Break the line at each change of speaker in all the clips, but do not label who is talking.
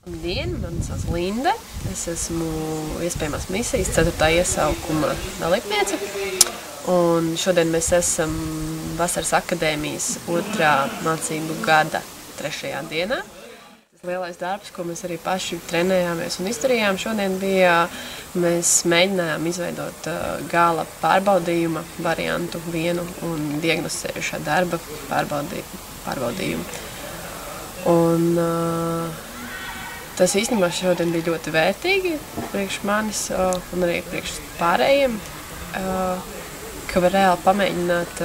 Labdien, mani sauc Linde. Es esmu iespējamās misijas 4. iesaukuma dalībniece. Un šodien mēs esam Vasaras akadēmijas 2. mācību gada 3. dienā. Tas lielais darbs, ko mēs arī paši trenējāmies un izdarījām, šodien bija, mēs mēģinājām izveidot gala pārbaudījuma variantu vienu un diagnosticējušā darba pārbaudījumu. Un tas īstenībā šodien bija ļoti vērtīgi priekš manis un arī priekš pārējiem, ka var reāli pamēģināt,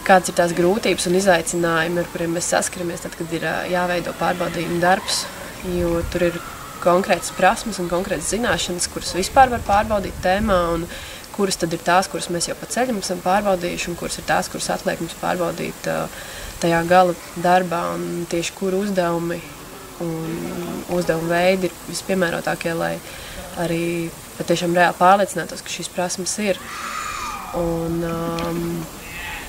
kādas ir tās grūtības un izaicinājumi, ar kuriem mēs saskaramies tad, kad ir jāveido pārbaudījuma darbs, jo tur ir konkrētas prasmes un konkrētas zināšanas, kuras vispār var pārbaudīt tēmā, un kuras tad ir tās, kuras mēs jau pa ceļam esam pārbaudījuši, un kuras ir tās, kuras atliek mums pārbaudīt tajā gala darbā, un tieši kuru uzdevumi un uzdevuma veidi ir vispiemērotākie, lai arī patiešām reāli pārliecinātos, ka šīs prasmes ir. Un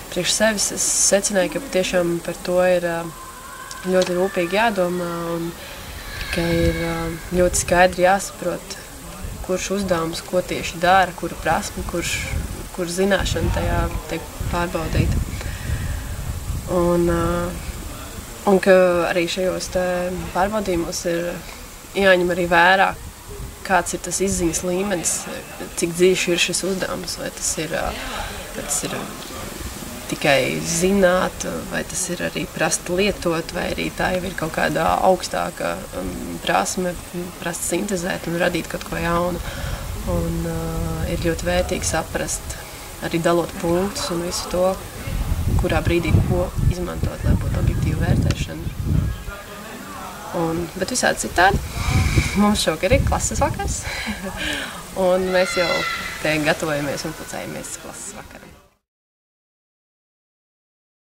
priekš sevis es secināju, ka patiešām par to ir ļoti rūpīgi jādomā un ka ir ļoti skaidri jāsaprot, kurš uzdevums, ko tieši dara, kura prasme, kur zināšana tajā tiek pārbaudīta. Un ka arī šajos pārbaudījumos ir jāņem arī vērā, kāds ir tas izziņas līmenis, cik dziļš ir šis uzdevums, vai tas ir tikai zināt, vai tas ir arī prast lietot, vai arī tā jau ir kaut kāda augstāka prasme, prast sintezēt un radīt kaut ko jaunu. Un ir ļoti vērtīgi saprast, arī dalot punktus un visu to, kurā brīdī ko izmantot, lai būtu objektīva vērtēšana. Bet visādi citādi. Mums šovakar ir klases vakars, un mēs jau te gatavojamies un pulcējamies klases vakaram.